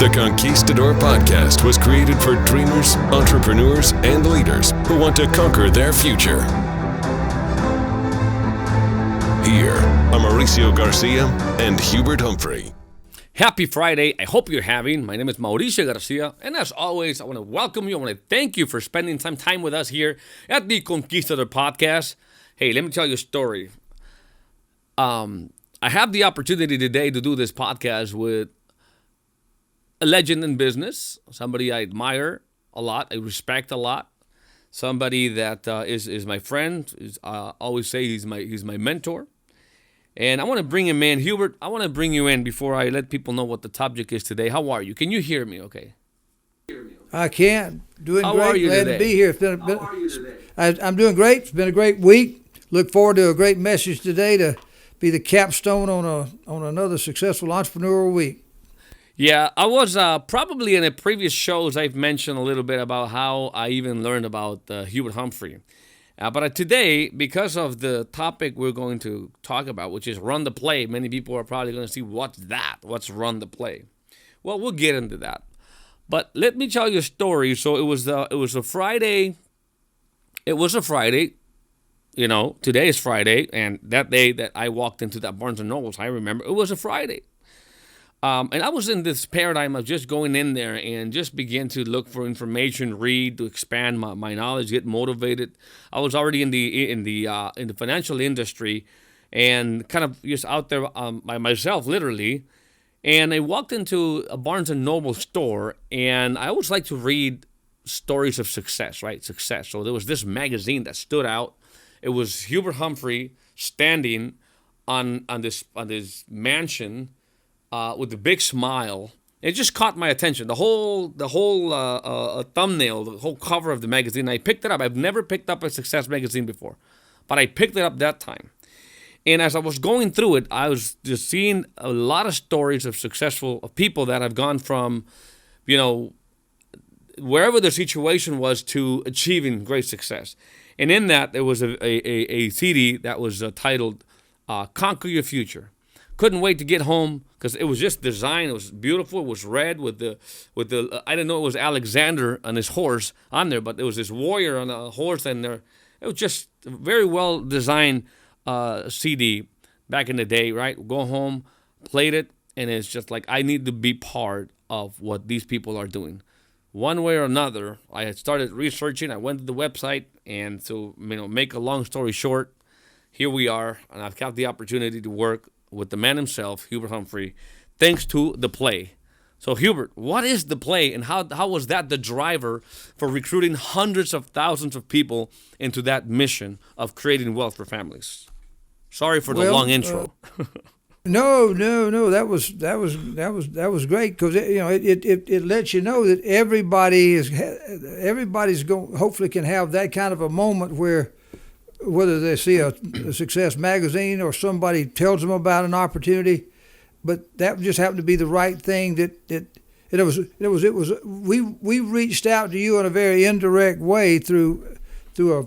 The Conquistador Podcast was created for dreamers, entrepreneurs, and leaders who want to conquer their future. Here are Mauricio Garcia and Hubert Humphrey. Happy Friday. I hope you're having. My name is Mauricio Garcia, and as always, I want to welcome you. I want to thank you for spending some time with us here at the Conquistador Podcast. Hey, let me tell you a story. I have the opportunity today to do this podcast with a legend in business, somebody I admire a lot, I respect a lot, somebody that is my friend. Always say he's my mentor. And I want to bring him in. Hubert, I want to bring you in before I let people know what the topic is today. How are you? Can you hear me okay? I can. Doing How great. are you Glad today? to be here. How are you today? I'm doing great. It's been a great week. Look forward to a great message today to be the capstone on another successful entrepreneurial week. Yeah, I was probably in the previous shows I've mentioned a little bit about how I even learned about Hubert Humphrey. But today, because of the topic we're going to talk about, which is run the play, many people are probably going to see what's that? What's run the play? Well, we'll get into that. But let me tell you a story. So it was a Friday. It was a Friday. You know, today is Friday, and that day that I walked into that Barnes & Noble's, I remember, it was a Friday. And I was in this paradigm of just going in there and just begin to look for information, read, to expand my knowledge, get motivated. I was already in the financial industry and kind of just out there by myself, literally. And I walked into a Barnes & Noble store, and I always like to read stories of success, right? Success. So there was this magazine that stood out. It was Hubert Humphrey standing on this mansion with a big smile. It just caught my attention. The whole thumbnail, the whole cover of the magazine. I picked it up. I've never picked up a success magazine before, but I picked it up that time. And as I was going through it, I was just seeing a lot of stories of people that have gone from, you know, wherever the situation was to achieving great success. And in that, there was a CD that was titled "Conquer Your Future." Couldn't wait to get home because it was just designed. It was beautiful. It was red with the I didn't know it was Alexander on his horse on there, but there was this warrior on a horse, and there it was just a very well designed CD back in the day. Right, go home, played it, and it's just like I need to be part of what these people are doing. One way or another, I had started researching. I went to the website, and to make a long story short, here we are, and I've got the opportunity to work with the man himself, Hubert Humphrey, thanks to the play. So, Hubert, what is the play, and how was that the driver for recruiting hundreds of thousands of people into that mission of creating wealth for families? Sorry for the long intro. No. That was great because it lets you know that everybody's going hopefully can have that kind of a moment where, whether they see a success magazine or somebody tells them about an opportunity, but that just happened to be the right thing. We reached out to you in a very indirect way through a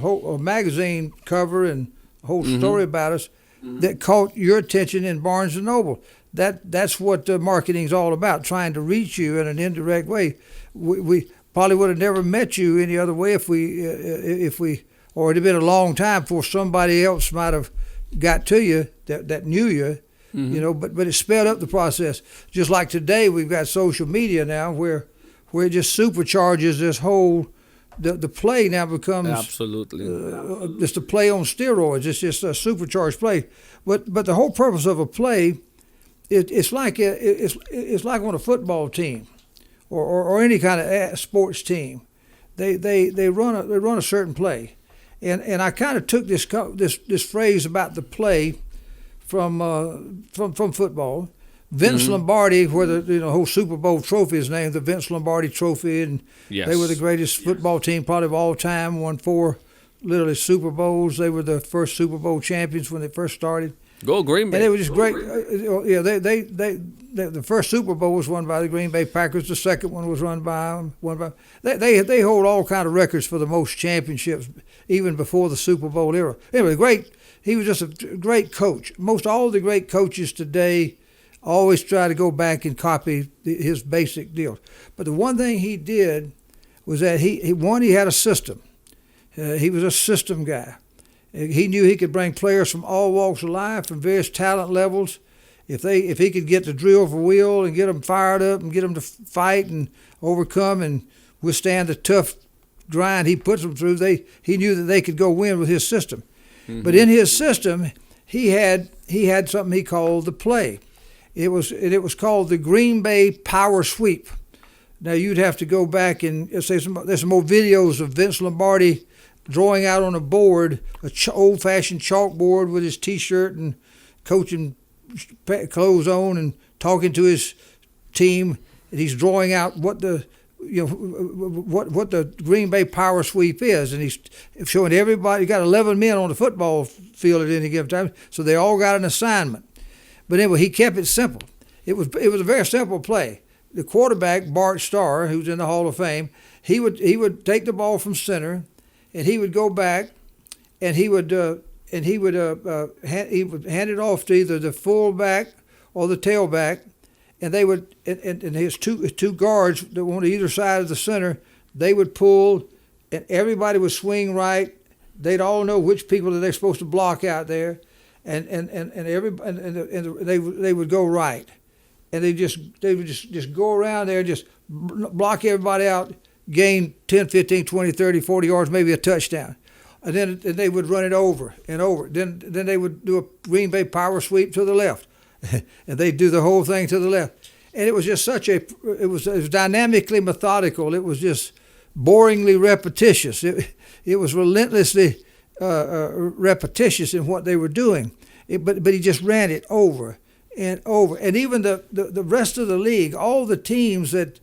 whole magazine cover and a whole story about us that caught your attention in Barnes & Noble. That's what marketing's all about, trying to reach you in an indirect way. We probably would have never met you any other way if we or it'd have been a long time before somebody else might have got to you that knew you, but it sped up the process. Just like today, we've got social media now where it just supercharges this whole, the play now becomes absolutely just a play on steroids. It's just a supercharged play. But the whole purpose of a play, it's like on a football team or any kind of sports team. They run a certain play. And I kind of took this phrase about the play from football. Vince Lombardi, where the whole Super Bowl trophy is named the Vince Lombardi Trophy, and they were the greatest football team probably of all time. Won 4 literally Super Bowls. They were the first Super Bowl champions when they first started. Go Green Bay! And it was just great. The first Super Bowl was won by the Green Bay Packers. The second one was won by. They hold all kind of records for the most championships, even before the Super Bowl era. Anyway, great. He was just a great coach. Most all the great coaches today always try to go back and copy his basic deals. But the one thing he did was that he had a system. He was a system guy. He knew he could bring players from all walks of life, from various talent levels. If he could get the drill for wheel and get them fired up and get them to fight and overcome and withstand the tough grind he puts them through, he knew that they could go win with his system. Mm-hmm. But in his system, he had something he called the play. It was called the Green Bay Power Sweep. Now you'd have to go back and there's some more videos of Vince Lombardi drawing out on a board, old-fashioned chalkboard with his T-shirt and coaching clothes on and talking to his team. And he's drawing out what the Green Bay Power Sweep is, and he's showing everybody. He got 11 men on the football field at any given time, so they all got an assignment. But anyway, he kept it simple. It was a very simple play. The quarterback, Bart Starr, who's in the Hall of Fame, he would take the ball from center, and he would go back, and he would hand it off to either the fullback or the tailback, and they would and his two guards that were on either side of the center, they would pull, and everybody would swing right. They'd all know which people that they're supposed to block out there, and they would go right, and they would just go around there and just block everybody out, gain 10, 15, 20, 30, 40 yards, maybe a touchdown. And then they would run it over and over. Then they would do a Green Bay Power Sweep to the left. And they'd do the whole thing to the left. And it was just it was dynamically methodical. It was just boringly repetitious. It was relentlessly repetitious in what they were doing. But he just ran it over and over. And even the rest of the league, all the teams that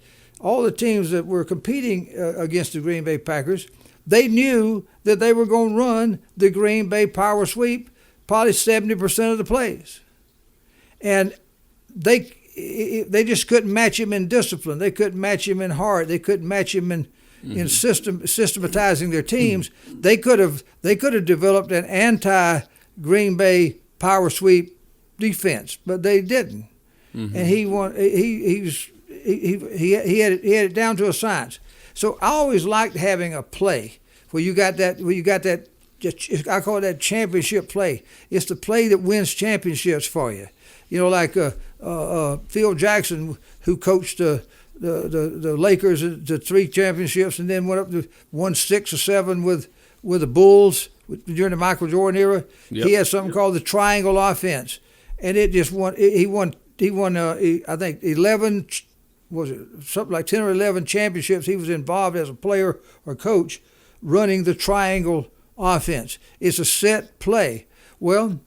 were competing against the Green Bay Packers, they knew that they were going to run the Green Bay Power Sweep probably 70% of the plays. And they just couldn't match him in discipline. They couldn't match him in heart. They couldn't match him in systematizing their teams. They could have developed an anti-Green Bay Power Sweep defense, but they didn't. Mm-hmm. And he had it down to a science. So I always liked having a play where you got that. I call it that championship play. It's the play that wins championships for you. You know, like Phil Jackson, who coached the Lakers to 3 championships, and then won 6 or 7 with the Bulls during the Michael Jordan era. Yep. He had something called the triangle offense, and it just won. He won. I think 11. Was it something like 10 or 11 championships? He was involved as a player or coach, running the triangle offense. It's a set play. Well,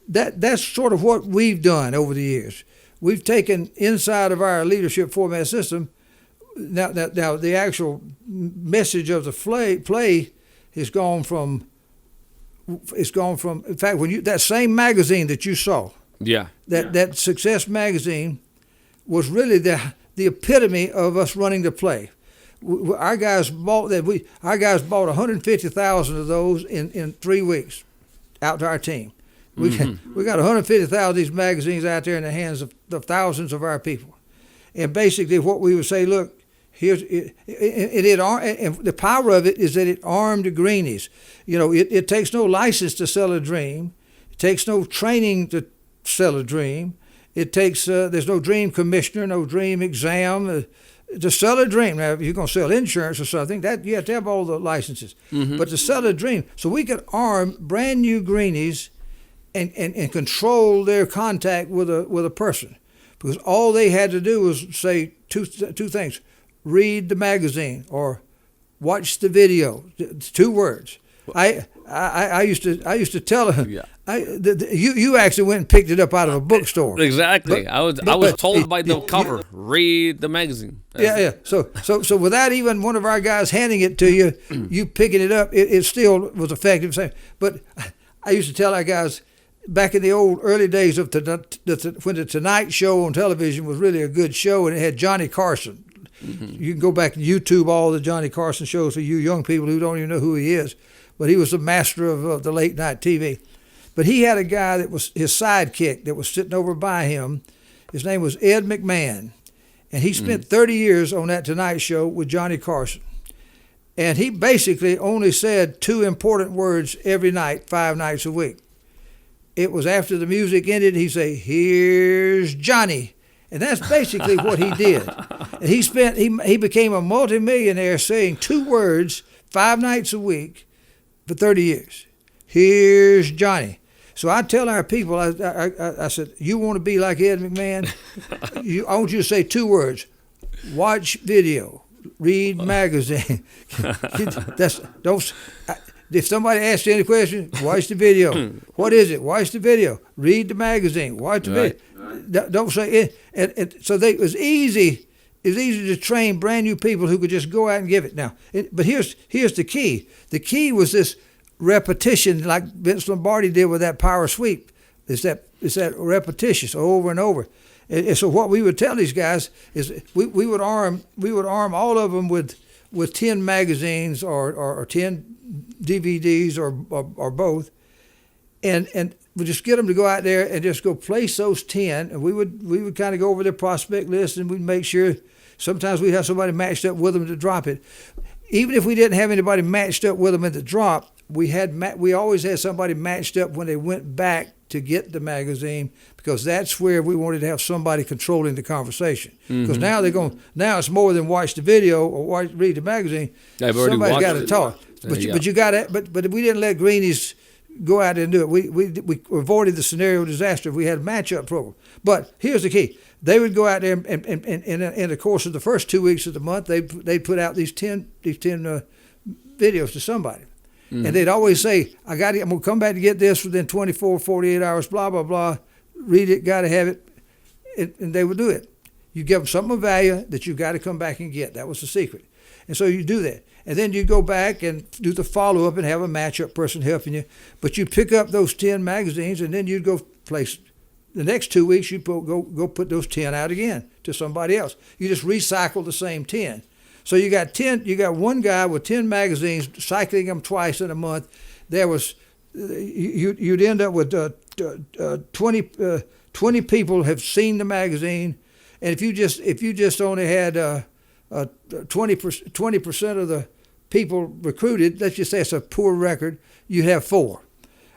that's sort of what we've done over the years. We've taken inside of our leadership format system. Now the actual message of the play has gone from. It's gone from. In fact, that same magazine that you saw, that Success magazine, was really the epitome of us running the play. Our guys bought 150,000 of those in 3 weeks out to our team. We got 150,000 of these magazines out there in the hands of the thousands of our people. And basically what we would say, look, here's and the power of it is that it armed the greenies. You know, it takes no license to sell a dream. It takes no training to sell a dream. It takes there's no dream commissioner, no dream exam to sell a dream. Now, if you're going to sell insurance or something, that you have to have all the licenses. Mm-hmm. But to sell a dream, so we could arm brand new greenies and control their contact with a person, because all they had to do was say two things: read the magazine or watch the video. 2 words. I used to tell her. Yeah. You actually went and picked it up out of a bookstore. Exactly. I was told by the cover, read the magazine. Yeah. So without even one of our guys handing it to you, you picking it up, it still was effective. But I used to tell our guys back in the old early days of when the Tonight Show on television was really a good show, and it had Johnny Carson. Mm-hmm. You can go back and YouTube all the Johnny Carson shows for you young people who don't even know who he is. But he was the master of the late night TV. But he had a guy that was his sidekick that was sitting over by him, His name was Ed McMahon, and he spent 30 years on that Tonight Show with Johnny Carson. And he basically only said 2 important words every night, 5 nights a week. It was after the music ended, he'd say, "Here's Johnny." And that's basically what he did. And he became a multimillionaire saying 2 words 5 nights a week for 30 years. "Here's Johnny." So I tell our people, I said, you want to be like Ed McMahon? I want you to say 2 words: watch video, read magazine. If somebody asks you any question, watch the video. What is it? Watch the video. Read the magazine. Watch the video. Don't say it. So it was easy. It was easy to train brand new people who could just go out and give it. Now, but here's the key. The key was this repetition, like Vince Lombardi did with that power sweep. It's that repetition over and over. And so what we would tell these guys is we would arm all of them with 10 magazines or 10 DVDs or both, and we just get them to go out there and just go place those 10. And we would kind of go over their prospect list, and we'd make sure. Sometimes we'd have somebody matched up with them to drop it. Even if we didn't have anybody matched up with them at the drop, we always had somebody matched up when they went back to get the magazine, because that's where we wanted to have somebody controlling the conversation. Because now it's more than watch the video or read the magazine. Somebody's got to talk. But we didn't let greenies go out and do it. We avoided the scenario disaster if we had a matchup program. But here's the key: they would go out there and in the course of the first 2 weeks of the month, they'd put out these 10 videos to somebody. And they'd always say, I'm going to come back to get this within 24, 48 hours, blah, blah, blah. Read it, got to have it. And they would do it. You give them something of value that you've got to come back and get. That was the secret. And so you do that. And then you go back and do the follow-up and have a matchup person helping you. But you pick up those 10 magazines, and then you'd go place. The next 2 weeks, you go put those 10 out again to somebody else. You just recycle the same 10. So you got 10. You got one guy with 10 magazines, cycling them twice in a month. There was, you'd end up with 20 people have seen the magazine, and if you just only had 20% of the people recruited, let's just say it's a poor record, you'd have 4.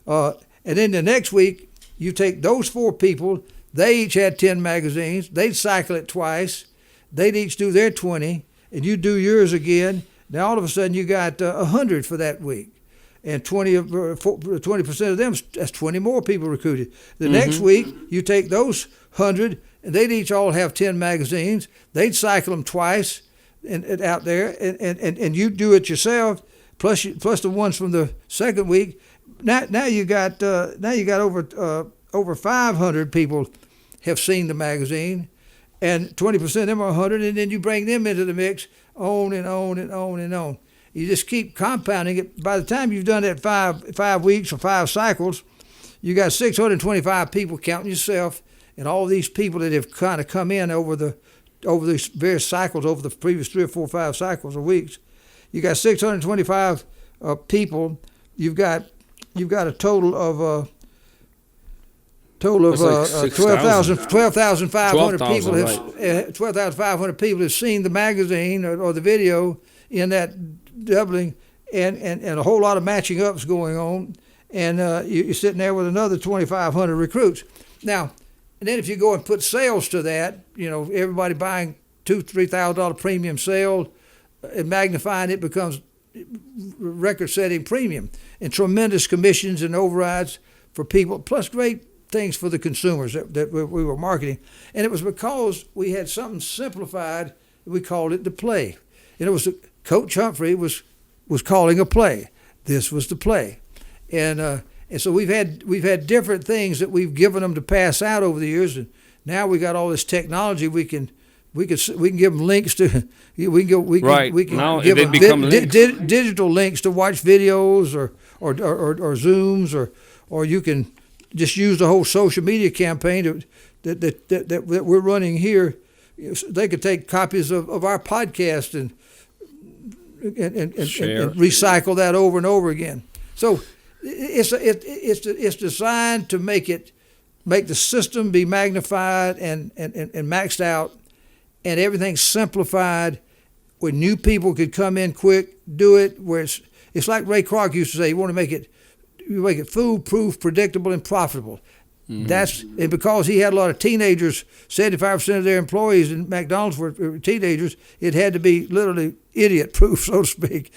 And then the next week, you take those 4 people. They each had 10 magazines. They'd cycle it twice. They'd each do their 20. And you do yours again. Now all of a sudden you got 100 for that week, and 20% of them, that's 20 more people recruited. The next week you take those 100, and they'd each all have 10 magazines. They'd cycle them twice, and out there, and you do it yourself, plus the ones from the second week. Now you got over 500 people have seen the magazine. And 20% of them are 100, and then you bring them into the mix, on and on and on and on. You just keep compounding it. By the time you've done that 5 weeks or 5 cycles, you got 625 people, counting yourself, and all these people that have kind of come in over these various cycles, over the previous 3 or 4 or 5 cycles or weeks. You got 625 people. You've got a total of 12,500 people. 12,500 people have seen the magazine or the video in that doubling, and a whole lot of matching ups going on, and you're sitting there with another 2,500 recruits. Now, and then if you go and put sales to that, everybody buying $2,000-$3,000 premium sale, and magnifying it becomes record-setting premium, and tremendous commissions and overrides for people, plus great things for the consumers that we were marketing. And it was because we had something simplified. We called it the play. And it was Coach Humphrey was calling a play. This was the play. And so we've had different things that we've given them to pass out over the years, and now we got all this technology. We can give them links to. We can now give them digital links to watch videos or Zooms, or you can just use the whole social media campaign that we're running here. They could take copies of our podcast and recycle that over and over again. So it's designed to make it make the system be magnified and maxed out, and everything simplified, where new people could come in quick, do it. Where it's like Ray Kroc used to say, you make it foolproof, predictable, and profitable. Mm-hmm. And because he had a lot of teenagers, 75% of their employees in McDonald's were teenagers, it had to be literally idiot-proof, so to speak.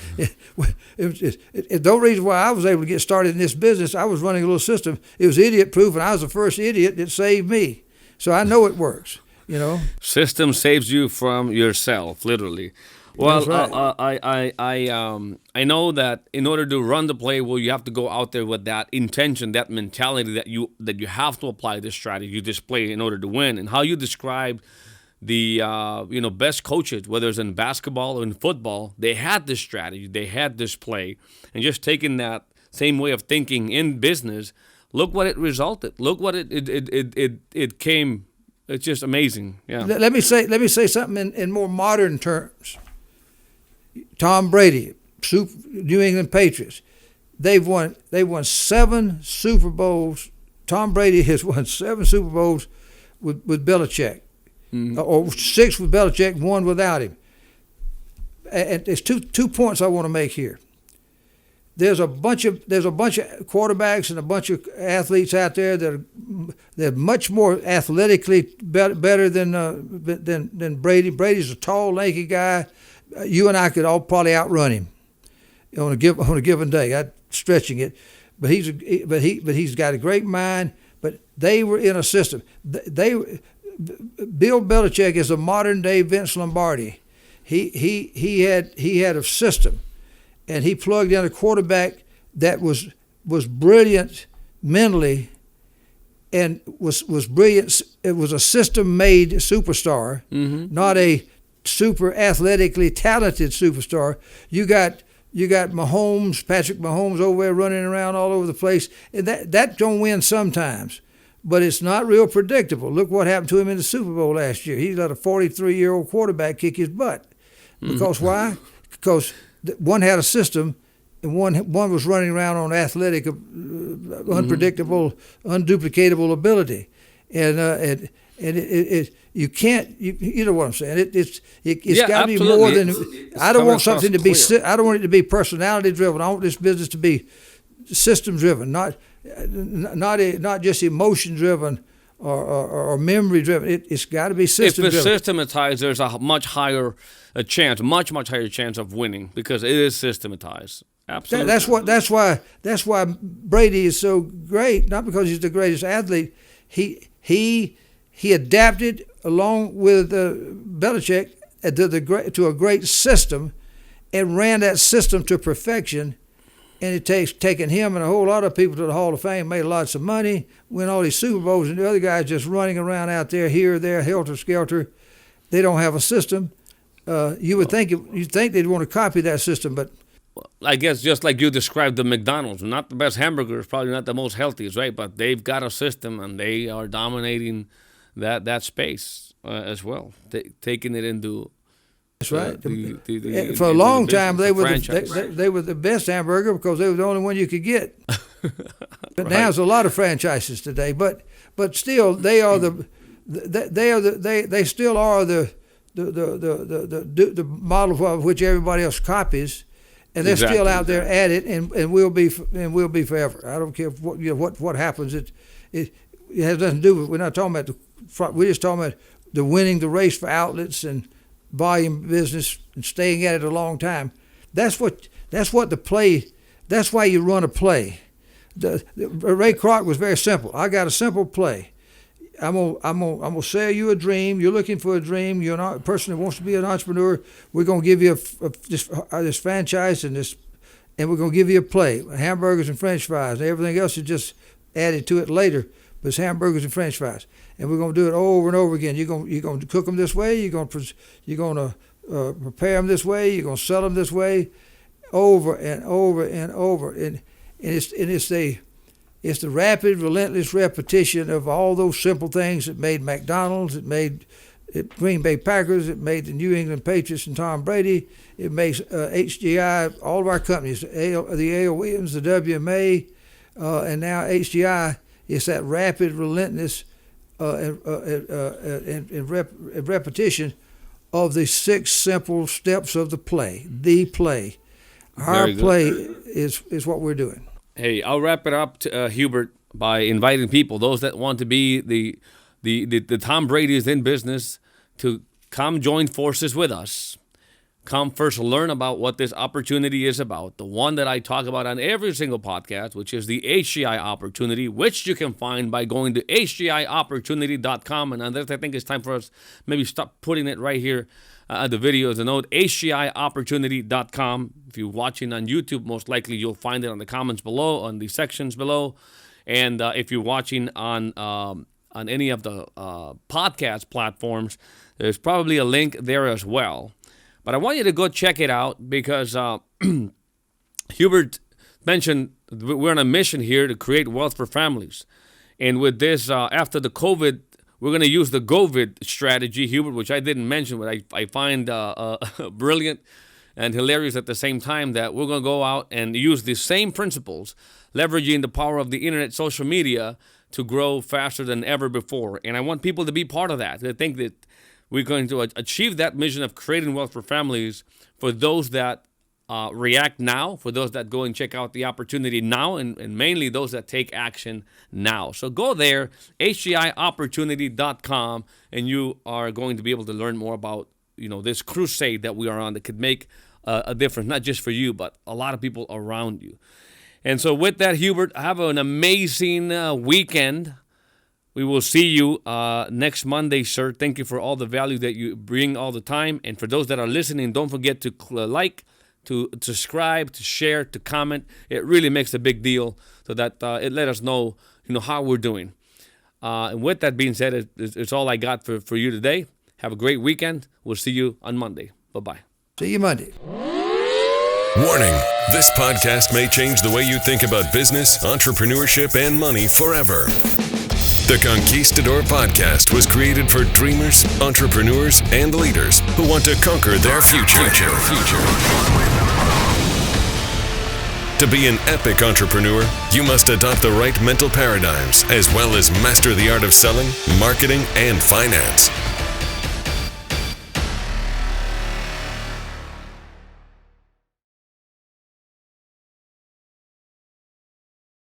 The reason why I was able to get started in this business, I was running a little system. It was idiot-proof, and I was the first idiot that saved me. So I know it works. System saves you from yourself, literally. Well, right. I know that in order to run the play, you have to go out there with that intention, that mentality that you have to apply this strategy, this play, in order to win. And how you described the best coaches, whether it's in basketball or in football, they had this strategy, they had this play, and just taking that same way of thinking in business, look what it resulted. Look what it came. It's just amazing. Yeah. Let me say something in more modern terms. Tom Brady, New England Patriots, they've won 7 Super Bowls. Tom Brady has won 7 Super Bowls with Belichick, or 6 with Belichick, 1 without him. And there's two points I want to make here. There's a bunch of quarterbacks and a bunch of athletes out there they're much more athletically better than Brady. Brady's a tall, lanky guy. You and I could all probably outrun him on a given day. I'm stretching it, but he's got a great mind. But they were in a system. Bill Belichick is a modern day Vince Lombardi. He had a system, and he plugged in a quarterback that was brilliant mentally, and was brilliant. It was a system-made superstar, not a super athletically talented superstar. You got Mahomes, Patrick Mahomes over there running around all over the place, and that don't win sometimes, but it's not real predictable. Look what happened to him in the Super Bowl last year. He let a 43-year-old quarterback kick his butt. Because why? Because one had a system, and one was running around on athletic, unpredictable, unduplicatable ability, and you can't. You know what I'm saying? It's got to be more than. I don't want something to be. I don't want it to be personality driven. I want this business to be system driven, not just emotion driven or memory driven. It's got to be system driven. If it's systematized, there's a much higher higher chance of winning because it is systematized. Absolutely. That's why Brady is so great. Not because he's the greatest athlete. He adapted along with Belichick to a great system, and ran that system to perfection. And it takes taking him and a whole lot of people to the Hall of Fame, made lots of money, win all these Super Bowls, and the other guys just running around out there, here, there, helter-skelter. They don't have a system. You'd think they'd want to copy that system, but I guess just like you described the McDonald's, not the best hamburgers, probably not the most healthiest, right? But they've got a system, and they are dominating that space as well, taking it into. That's right. For a long time, they were the best hamburger because they were the only one you could get. But now there's a lot of franchises today. But still, they still are the model of which everybody else copies, and they're still out there at it, and will be forever. I don't care what happens. It has nothing to do with. We're not talking about we're just talking about the winning the race for outlets and volume business and staying at it a long time. That's what the play. That's why you run a play. Ray Kroc was very simple. I got a simple play. I'm gonna sell you a dream. You're looking for a dream. You're not a person that wants to be an entrepreneur. We're gonna give you this franchise and we're gonna give you a play: hamburgers and French fries. And everything else is just added to it later. But it's hamburgers and French fries, and we're gonna do it over and over again. You're gonna cook them this way. You're gonna prepare them this way. You're gonna sell them this way, over and over and over. And it's the rapid, relentless repetition of all those simple things that made McDonald's. It made Green Bay Packers. It made the New England Patriots and Tom Brady. It makes HGI. All of our companies, the A.L. Williams, the WMA, and now HGI. It's that rapid, relentless and repetition of the 6 simple steps of the play. The play. Our play is what we're doing. Hey, I'll wrap it up, Hubert, by inviting people, those that want to be the Tom Brady's in business, to come join forces with us. Come first learn about what this opportunity is about, the one that I talk about on every single podcast, which is the HGI opportunity, which you can find by going to hgiopportunity.com. And I think it's time for us maybe stop putting it right here at the video as a note, hgiopportunity.com. If you're watching on YouTube, most likely you'll find it on the comments below, on the sections below. And if you're watching on any of the podcast platforms, there's probably a link there as well. But I want you to go check it out because Hubert mentioned we're on a mission here to create wealth for families. And with this, after the COVID, we're going to use the GOVID strategy, Hubert, which I didn't mention, but I find brilliant and hilarious at the same time, that we're going to go out and use the same principles, leveraging the power of the internet, social media, to grow faster than ever before. And I want people to be part of that. I think that we're going to achieve that mission of creating wealth for families for those that react now, for those that go and check out the opportunity now, and mainly those that take action now. So go there, hgiopportunity.com, and you are going to be able to learn more about this crusade that we are on that could make a difference, not just for you, but a lot of people around you. And so with that, Hubert, have an amazing weekend. We will see you next Monday, sir. Thank you for all the value that you bring all the time. And for those that are listening, don't forget to like, to subscribe, to share, to comment. It really makes a big deal, so that it let us know, how we're doing. And with that being said, it's all I got for you today. Have a great weekend. We'll see you on Monday. Bye-bye. See you Monday. Warning, this podcast may change the way you think about business, entrepreneurship, and money forever. The Conquistador Podcast was created for dreamers, entrepreneurs, and leaders who want to conquer their future. To be an epic entrepreneur, you must adopt the right mental paradigms, as well as master the art of selling, marketing, and finance.